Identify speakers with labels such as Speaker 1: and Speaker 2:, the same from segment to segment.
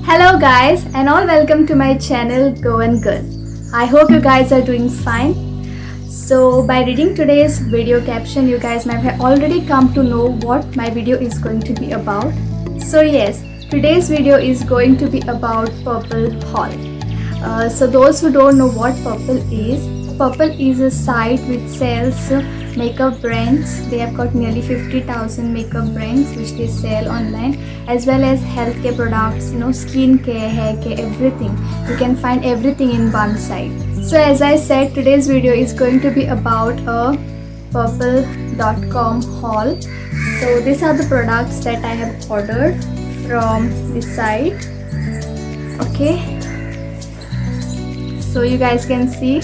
Speaker 1: Hello guys and all welcome to my channel Go and Girl. I hope you guys are doing fine. So by reading today's video caption you guys might have already come to know what my video is going to be about. So yes, today's video is going to be about Purplle haul. So those who don't know what Purplle is a site which sells makeup brands. They have got nearly 50,000 makeup brands which they sell online, as well as healthcare products, skincare, hair care, everything. You can find everything in one site. So as I said, today's video is going to be about a Purplle.com haul. So these are the products that I have ordered from this site. Okay, so you guys can see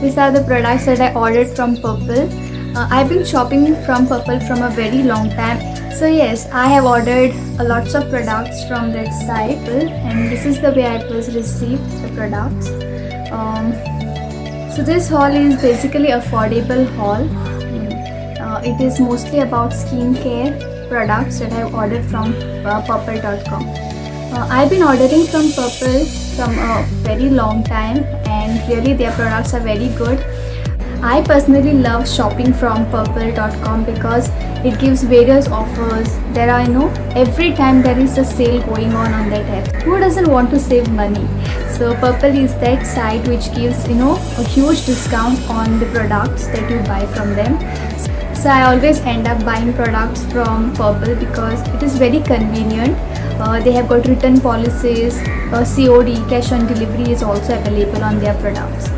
Speaker 1: these are the products that I ordered from Purplle. I've been shopping from Purplle from a very long time. So yes, I have ordered lots of products from that site, and this is the way I was received the products. So this haul is basically affordable haul. It is mostly about skincare products that I have ordered from Purplle.com. I've been ordering from Purplle from a very long time, and really their products are very good. I personally love shopping from Purplle.com because it gives various offers. There are, every time there is a sale going on that app. Who doesn't want to save money? So Purplle is that site which gives, a huge discount on the products that you buy from them. So I always end up buying products from Purplle because it is very convenient. They have got return policies, COD, cash on delivery is also available on their products.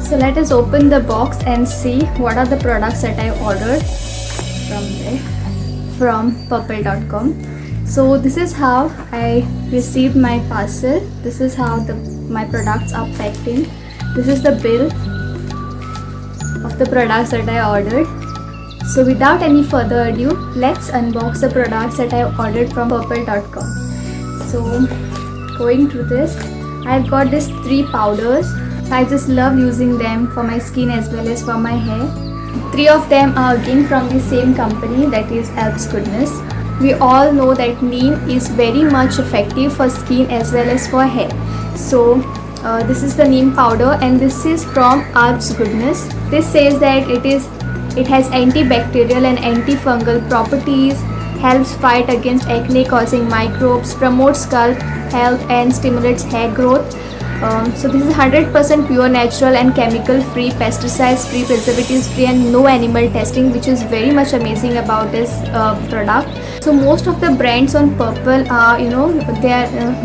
Speaker 1: So let us open the box and see what are the products that I ordered from Purplle.com. So this is how I received my parcel. This is how my products are packed in. This is the bill of the products that I ordered. So without any further ado, let's unbox the products that I ordered from Purplle.com. So going through this, I've got these 3 powders. I just love using them for my skin as well as for my hair. 3 of them are again from the same company, that is Alps Goodness. We all know that neem is very much effective for skin as well as for hair. So this is the neem powder, and this is from Alps Goodness. This says that it has antibacterial and antifungal properties, helps fight against acne causing microbes, promotes scalp health and stimulates hair growth. So this is 100% pure, natural and chemical free, pesticides free, preservatives free, and no animal testing, which is very much amazing about this product. So most of the brands on Purplle are,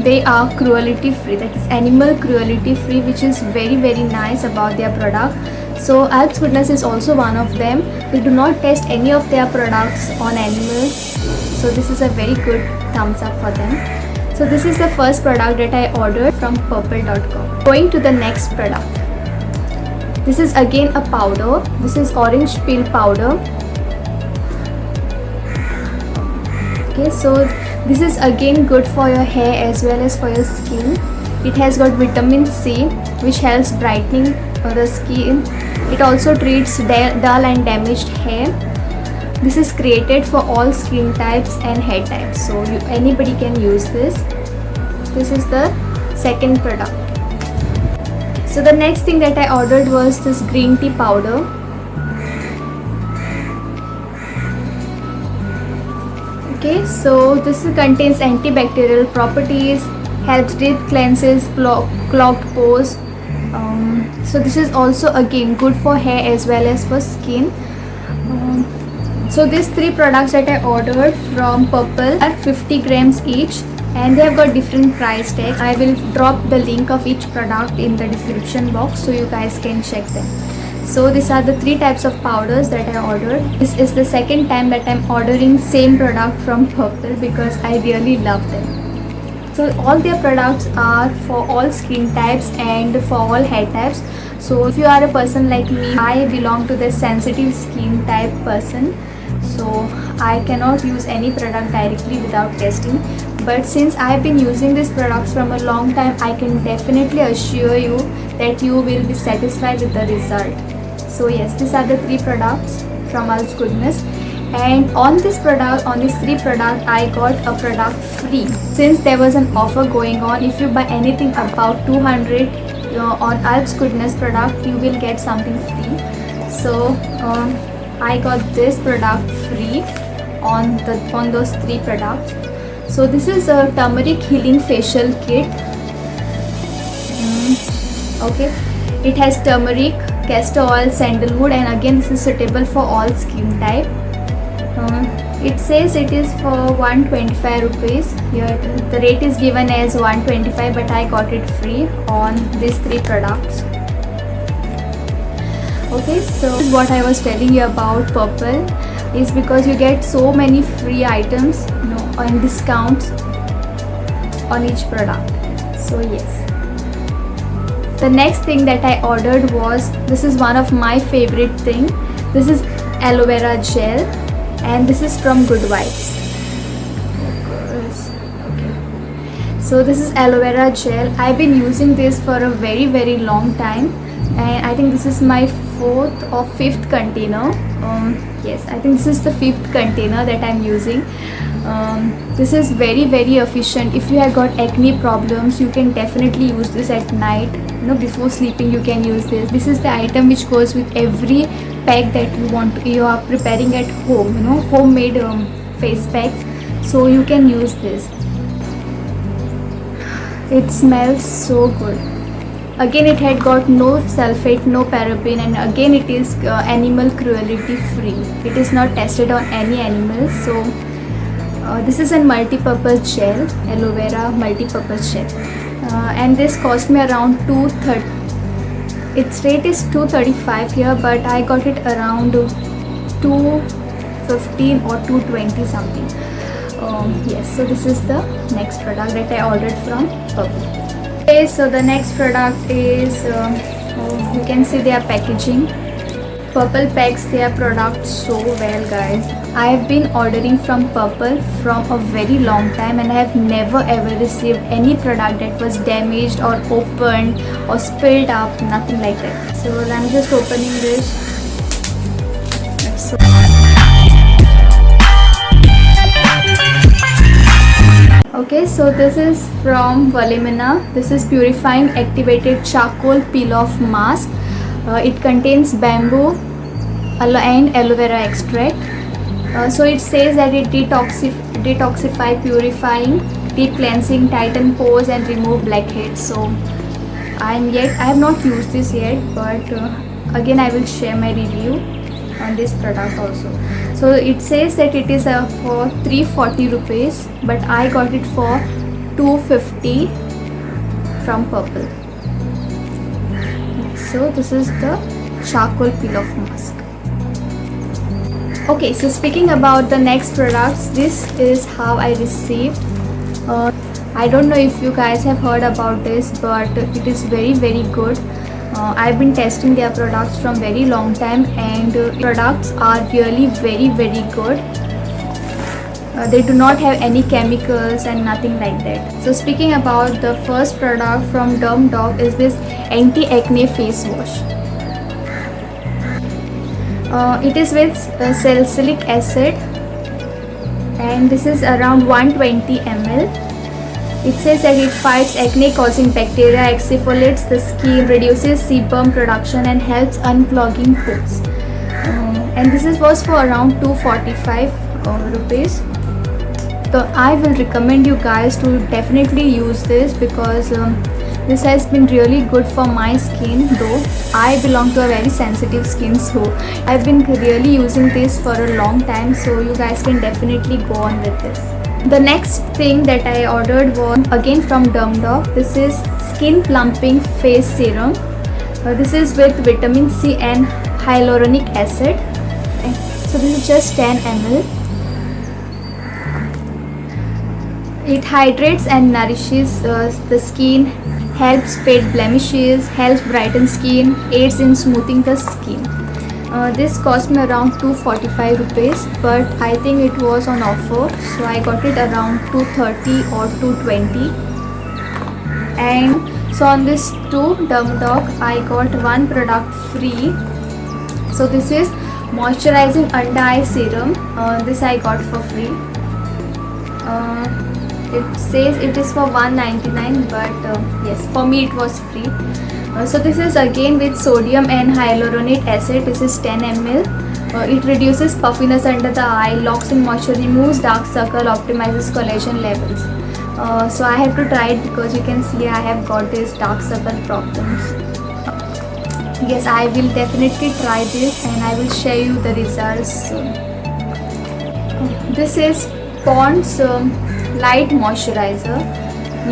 Speaker 1: they are cruelty free, that is animal cruelty free, which is very nice about their product. So Alps Goodness is also one of them. They do not test any of their products on animals. So this is a very good thumbs up for them. So this is the first product that I ordered from Purplle.com. Going to the next product. This is again a powder. This is orange peel powder. Okay, so this is again good for your hair as well as for your skin. It has got vitamin C, which helps brightening the skin. It also treats dull and damaged hair. This is created for all skin types and hair types, so anybody can use this. This is the second product. So the next thing that I ordered was this green tea powder. Okay, so this contains antibacterial properties, helps deep cleanses, clogged pores. So this is also again good for hair as well as for skin. So these 3 products that I ordered from Purplle are 50 grams each, and they have got different price tags. I will drop the link of each product in the description box so you guys can check them. So these are the 3 types of powders that I ordered. This is the second time that I'm ordering same product from Purplle because I really love them. So all their products are for all skin types and for all hair types. So if you are a person like me, I belong to the sensitive skin type person. So I cannot use any product directly without testing, but since I have been using these products from a long time, I can definitely assure you that you will be satisfied with the result. So yes, these are the 3 products from Alps Goodness, and on this product, on these 3 products, I got a product free. Since there was an offer going on, if you buy anything about 200 on Alps Goodness product, you will get something free. So I got this product free on those 3 products. So this is a turmeric healing facial kit. Okay, it has turmeric, castor oil, sandalwood, and again this is suitable for all skin type. It says it is for 125 rupees. Here the rate is given as 125, but I got it free on these 3 products. Okay, so what I was telling you about Purplle is because you get so many free items, and discounts on each product. So yes. The next thing that I ordered was, this is one of my favorite thing. This is aloe vera gel, and this is from Good Vibes. Okay. So this is aloe vera gel. I've been using this for a very long time, and I think this is my 4th or 5th container. Yes, I think this is the 5th container that I'm using. This is very efficient. If you have got acne problems, you can definitely use this at night. Before sleeping you can use this. This is the item which goes with every pack that you are preparing at home, homemade face packs, so you can use this. It smells so good. Again, it had got no sulfate, no paraben, and again it is animal cruelty free. It is not tested on any animals. So this is a multi-purpose gel, aloe vera multi-purpose gel, and this cost me around 230. Its rate is 235 here, but I got it around 215 or 220 something. Yes, so this is the next product that I ordered from Purplle. Okay, so the next product is, you can see their packaging. Purplle packs their products so well, guys. I have been ordering from Purplle from a very long time, and I have never ever received any product that was damaged or opened or spilled up, nothing like that. So I'm just opening this. Okay, so this is from Volumina. This is purifying activated charcoal peel off mask. It contains bamboo and aloe vera extract. So it says that it detoxify, purifying, deep cleansing, tighten pores, and remove blackheads. So I have not used this yet, but again I will share my review on this product also. So it says that it is for 340 rupees, but I got it for 250 from Purplle. So this is the charcoal peel off mask. Okay, so speaking about the next products, this is how I received. I don't know if you guys have heard about this, but it is very good. I've been testing their products from very long time, and products are really very good. They do not have any chemicals and nothing like that. So speaking about the first product from Dermdog is this anti-acne face wash. It is with salicylic acid, and this is around 120 ml. It says that it fights acne causing bacteria, exfoliates the skin, reduces sebum production, and helps unclogging pores. And this was for around 245 rupees. So I will recommend you guys to definitely use this, because this has been really good for my skin, though I belong to a very sensitive skin, so I've been really using this for a long time, so you guys can definitely go on with this. The next thing that I ordered was again from Dermdog. This is Skin Plumping Face Serum. This is with vitamin C and hyaluronic acid. So this is just 10 ml. It hydrates and nourishes the skin, helps fade blemishes, helps brighten skin, aids in smoothing the skin. This cost me around 245 rupees, but I think it was on offer, so I got it around 230 or 220. And so on this Dermdog, I got one product free. So this is moisturizing under eye serum. This I got for free. It says it is for $1.99, but yes, for me it was free. So this is again with sodium and hyaluronic acid. This is 10 ml. It reduces puffiness under the eye, locks in moisture, removes dark circle, optimizes collagen levels. So I have to try it because you can see I have got these dark circle problems. Yes, I will definitely try this and I will share you the results soon. This is Pond's light moisturizer.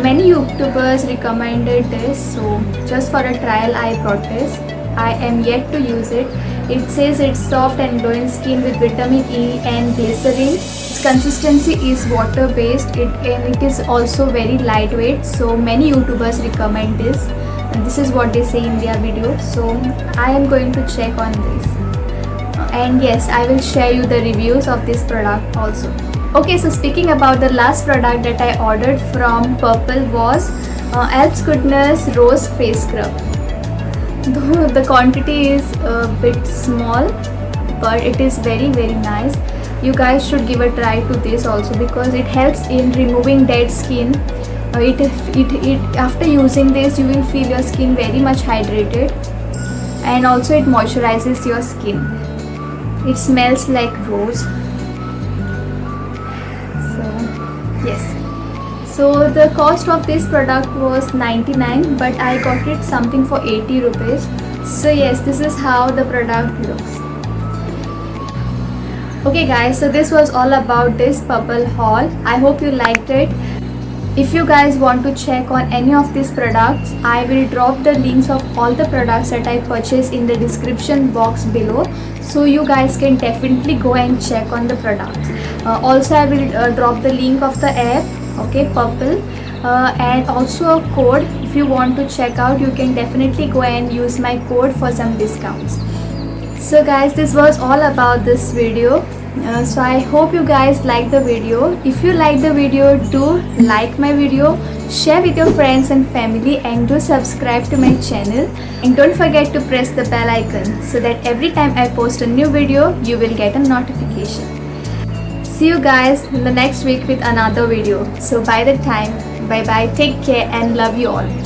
Speaker 1: Many YouTubers recommended this, so just for a trial I brought this. I am yet to use it. It says it's soft and glowing skin with vitamin E and glycerin. Its consistency is water based and it is also very lightweight, so many YouTubers recommend this. And this is what they say in their video, so I am going to check on this. And yes, I will share you the reviews of this product also. Okay, so speaking about the last product that I ordered from Purplle was Alps Goodness Rose Face Scrub. Though the quantity is a bit small, but it is very nice. You guys should give a try to this also because it helps in removing dead skin. After using this, you will feel your skin very much hydrated, and also it moisturizes your skin. It smells like rose. So yes, so the cost of this product was 99, but I got it something for 80 rupees. So yes, this is how the product looks. Okay guys, so this was all about this Purplle haul. I hope you liked it. If you guys want to check on any of these products, I will drop the links of all the products that I purchased in the description box below, so you guys can definitely go and check on the products. Also I will drop the link of the app, okay, Purplle, and also a code. If you want to check out, you can definitely go and use my code for some discounts. So guys, this was all about this video. So I hope you guys like the video. If you like the video, do like my video, share with your friends and family, and do subscribe to my channel, and don't forget to press the bell icon so that every time I post a new video you will get a notification. See you guys in the next week with another video. So by the time, bye bye, take care and love you all.